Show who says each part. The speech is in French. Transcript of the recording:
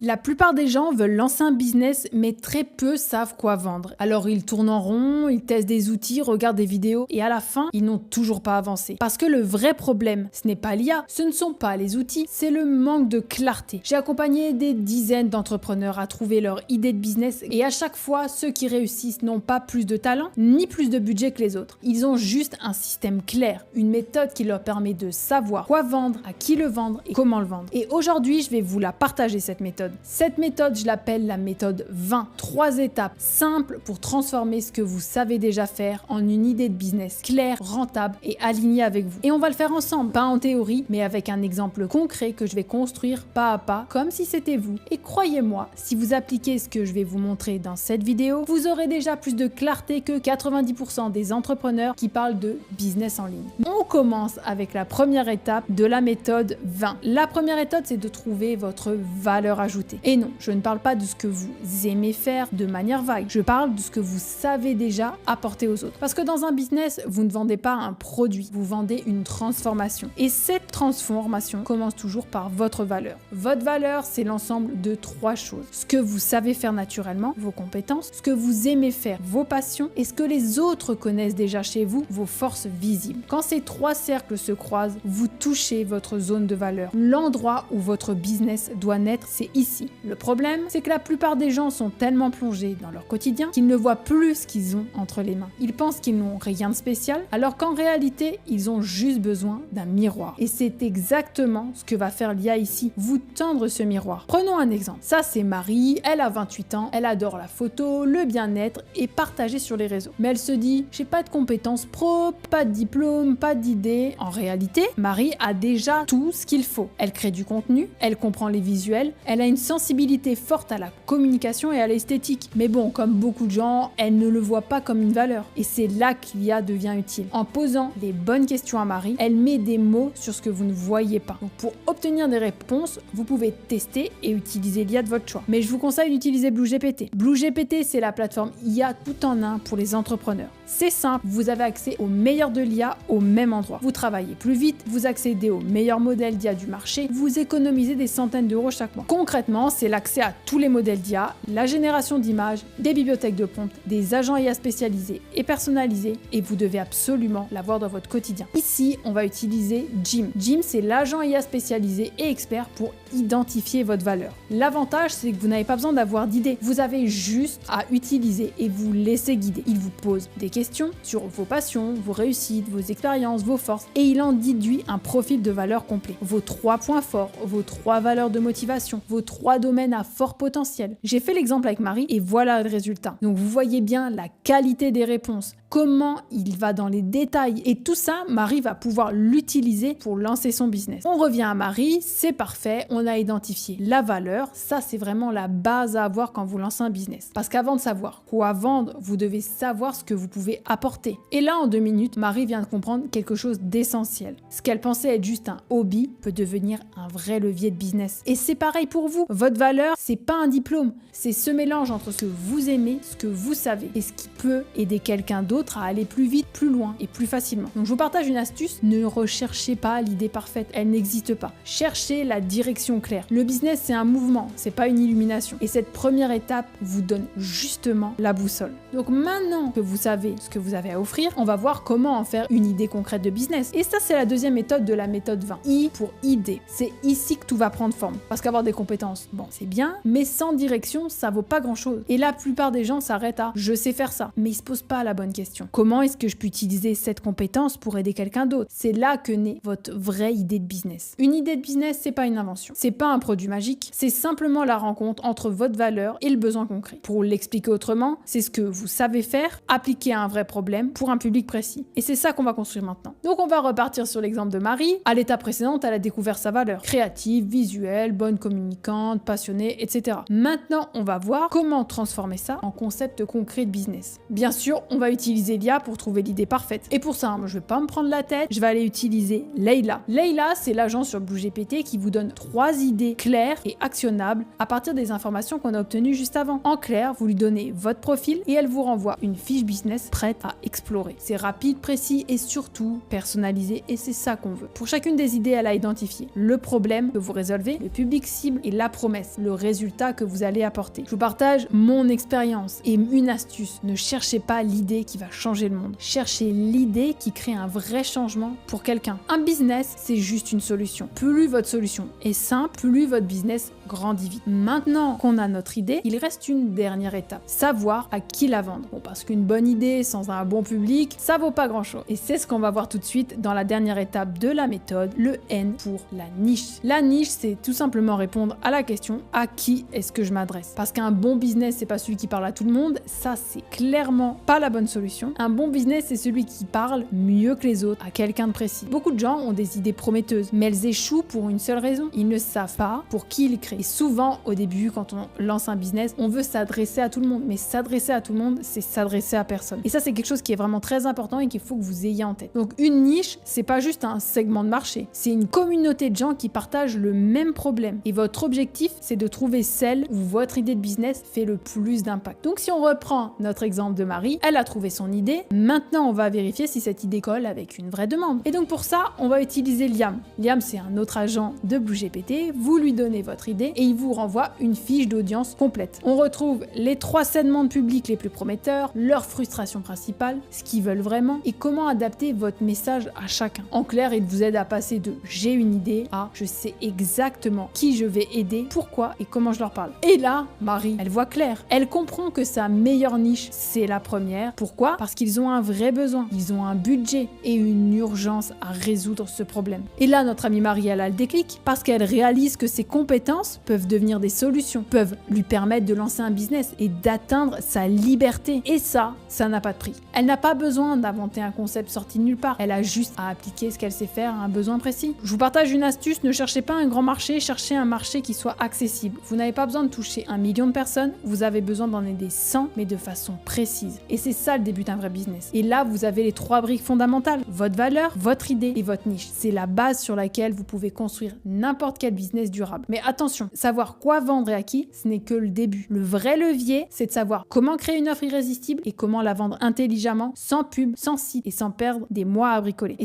Speaker 1: La plupart des gens veulent lancer un business, mais très peu savent quoi vendre. Alors ils tournent en rond, ils testent des outils, regardent des vidéos, et à la fin, ils n'ont toujours pas avancé. Parce que le vrai problème, ce n'est pas l'IA, ce ne sont pas les outils, c'est le manque de clarté. J'ai accompagné des dizaines d'entrepreneurs à trouver leur idée de business, et à chaque fois, ceux qui réussissent n'ont pas plus de talent, ni plus de budget que les autres. Ils ont juste un système clair, une méthode qui leur permet de savoir quoi vendre, à qui le vendre et comment le vendre. Et aujourd'hui, je vais vous la partager, cette méthode. Cette méthode, je l'appelle la méthode 20. 3 étapes simples pour transformer ce que vous savez déjà faire en une idée de business claire, rentable et alignée avec vous. Et on va le faire ensemble, pas en théorie, mais avec un exemple concret que je vais construire pas à pas, comme si c'était vous. Et croyez-moi, si vous appliquez ce que je vais vous montrer dans cette vidéo, vous aurez déjà plus de clarté que 90% des entrepreneurs qui parlent de business en ligne. On commence avec la première étape de la méthode 20. La première étape, c'est de trouver votre valeur ajoutée. Et non, je ne parle pas de ce que vous aimez faire de manière vague. Je parle de ce que vous savez déjà apporter aux autres. Parce que dans un business, vous ne vendez pas un produit, vous vendez une transformation. Et cette transformation commence toujours par votre valeur. Votre valeur, c'est l'ensemble de 3 choses. Ce que vous savez faire naturellement, vos compétences, ce que vous aimez faire, vos passions, et ce que les autres connaissent déjà chez vous, vos forces visibles. Quand ces 3 cercles se croisent, vous touchez votre zone de valeur. L'endroit où votre business doit naître, c'est ici. Le problème, c'est que la plupart des gens sont tellement plongés dans leur quotidien qu'ils ne voient plus ce qu'ils ont entre les mains. Ils pensent qu'ils n'ont rien de spécial, alors qu'en réalité, ils ont juste besoin d'un miroir. Et c'est exactement ce que va faire l'IA ici, vous tendre ce miroir. Prenons un exemple. Ça, c'est Marie, elle a 28 ans, elle adore la photo, le bien-être et partager sur les réseaux. Mais elle se dit, j'ai pas de compétences pro, pas de diplôme, pas d'idées. En réalité, Marie a déjà tout ce qu'il faut. Elle crée du contenu, elle comprend les visuels, elle a une sensibilité forte à la communication et à l'esthétique. Mais bon, comme beaucoup de gens, elle ne le voit pas comme une valeur. Et c'est là que l'IA devient utile. En posant les bonnes questions à Marie, elle met des mots sur ce que vous ne voyez pas. Donc pour obtenir des réponses, vous pouvez tester et utiliser l'IA de votre choix. Mais je vous conseille d'utiliser BlueGPT. BlueGPT, c'est la plateforme IA tout en un pour les entrepreneurs. C'est simple, vous avez accès au meilleur de l'IA au même endroit. Vous travaillez plus vite, vous accédez aux meilleurs modèles d'IA du marché, vous économisez des centaines d'euros chaque mois. Concrètement, c'est l'accès à tous les modèles d'IA, la génération d'images, des bibliothèques de prompts, des agents IA spécialisés et personnalisés, et vous devez absolument l'avoir dans votre quotidien. Ici, on va utiliser Jim. Jim, c'est l'agent IA spécialisé et expert pour identifier votre valeur. L'avantage, c'est que vous n'avez pas besoin d'avoir d'idées. Vous avez juste à utiliser et vous laisser guider. Il vous pose des questions sur vos passions, vos réussites, vos expériences, vos forces, et il en déduit un profil de valeur complet. Vos 3 points forts, vos 3 valeurs de motivation, vos 3 domaines à fort potentiel. J'ai fait l'exemple avec Marie et voilà le résultat. Donc vous voyez bien la qualité des réponses, comment il va dans les détails, et tout ça, Marie va pouvoir l'utiliser pour lancer son business. On revient à Marie, c'est parfait, on a identifié la valeur, ça c'est vraiment la base à avoir quand vous lancez un business. Parce qu'avant de savoir quoi vendre, vous devez savoir ce que vous pouvez apporter. Et là, en 2 minutes, Marie vient de comprendre quelque chose d'essentiel. Ce qu'elle pensait être juste un hobby peut devenir un vrai levier de business. Et c'est pareil pour vous. Votre valeur, c'est pas un diplôme, c'est ce mélange entre ce que vous aimez, ce que vous savez, et ce qui peut aider quelqu'un d'autre à aller plus vite, plus loin et plus facilement. Donc je vous partage une astuce, ne recherchez pas l'idée parfaite, elle n'existe pas. Cherchez la direction claire. Le business, c'est un mouvement, c'est pas une illumination. Et cette première étape vous donne justement la boussole. Donc maintenant que vous savez ce que vous avez à offrir, on va voir comment en faire une idée concrète de business. Et ça, c'est la deuxième méthode de la méthode 20. I pour idée. C'est ici que tout va prendre forme. Parce qu'avoir des compétences, bon, c'est bien, mais sans direction, ça vaut pas grand chose. Et la plupart des gens s'arrêtent à je sais faire ça, mais ils se posent pas la bonne question. Comment est-ce que je peux utiliser cette compétence pour aider quelqu'un d'autre? C'est là que naît votre vraie idée de business. Une idée de business, c'est pas une invention. C'est pas un produit magique. C'est simplement la rencontre entre votre valeur et le besoin concret. Pour l'expliquer autrement, c'est ce que vous savez faire, appliqué à un vrai problème pour un public précis. Et c'est ça qu'on va construire maintenant. Donc on va repartir sur l'exemple de Marie. À l'étape précédente, elle a découvert sa valeur. Créative, visuelle, bonne communicante, passionnée, etc. Maintenant, on va voir comment transformer ça en concept concret de business. Bien sûr, on va utiliser l'IA pour trouver l'idée parfaite. Et pour ça, je vais pas me prendre la tête, je vais aller utiliser Layla. Layla, c'est l'agent sur BlueGPT qui vous donne 3 3 idées claires et actionnables à partir des informations qu'on a obtenues juste avant. En clair, vous lui donnez votre profil et elle vous renvoie une fiche business prête à explorer. C'est rapide, précis et surtout personnalisé et c'est ça qu'on veut. Pour chacune des idées, elle a identifié le problème que vous résolvez, le public cible et la promesse, le résultat que vous allez apporter. Je vous partage mon expérience et une astuce. Ne cherchez pas l'idée qui va changer le monde. Cherchez l'idée qui crée un vrai changement pour quelqu'un. Un business, c'est juste une solution. Plus votre solution est simple, plus votre business grandit vite. Maintenant qu'on a notre idée, il reste une dernière étape. Savoir à qui la vendre. Bon, parce qu'une bonne idée sans un bon public, ça vaut pas grand chose. Et c'est ce qu'on va voir tout de suite dans la dernière étape de la méthode, le N pour la niche. La niche, c'est tout simplement répondre à la question à qui est-ce que je m'adresse. Parce qu'un bon business, c'est pas celui qui parle à tout le monde. Ça, c'est clairement pas la bonne solution. Un bon business, c'est celui qui parle mieux que les autres à quelqu'un de précis. Beaucoup de gens ont des idées prometteuses, mais elles échouent pour une seule raison. Ils ne savent pas pour qui ils créent. Et souvent, au début, quand on lance un business, on veut s'adresser à tout le monde. Mais s'adresser à tout le monde, c'est s'adresser à personne. Et ça, c'est quelque chose qui est vraiment très important et qu'il faut que vous ayez en tête. Donc, une niche, c'est pas juste un segment de marché. C'est une communauté de gens qui partagent le même problème. Et votre objectif, c'est de trouver celle où votre idée de business fait le plus d'impact. Donc, si on reprend notre exemple de Marie, elle a trouvé son idée. Maintenant, on va vérifier si cette idée colle avec une vraie demande. Et donc, pour ça, on va utiliser Liam. Liam, c'est un autre agent de BlueGPT. Vous lui donnez votre idée et il vous renvoie une fiche d'audience complète. On retrouve les 3 segments de public les plus prometteurs, leurs frustrations principales, ce qu'ils veulent vraiment et comment adapter votre message à chacun. En clair, il vous aide à passer de j'ai une idée à je sais exactement qui je vais aider, pourquoi et comment je leur parle. Et là, Marie, elle voit clair. Elle comprend que sa meilleure niche, c'est la première. Pourquoi? Parce qu'ils ont un vrai besoin. Ils ont un budget et une urgence à résoudre ce problème. Et là, notre amie Marie, elle a le déclic parce qu'elle réalise que ses compétences peuvent devenir des solutions, peuvent lui permettre de lancer un business et d'atteindre sa liberté. Et ça n'a pas de prix. Elle n'a pas besoin d'inventer un concept sorti de nulle part. Elle a juste à appliquer ce qu'elle sait faire à un besoin précis. Je vous partage une astuce, ne cherchez pas un grand marché, cherchez un marché qui soit accessible. Vous n'avez pas besoin de toucher 1 million de personnes, vous avez besoin d'en aider 100, mais de façon précise. Et c'est ça le début d'un vrai business. Et là, vous avez les 3 briques fondamentales, votre valeur, votre idée et votre niche. C'est la base sur laquelle vous pouvez construire n'importe quel business durable. Mais attention, savoir quoi vendre et à qui, ce n'est que le début. Le vrai levier, c'est de savoir comment créer une offre irrésistible et comment la vendre intelligemment, sans pub, sans site et sans perdre des mois à bricoler.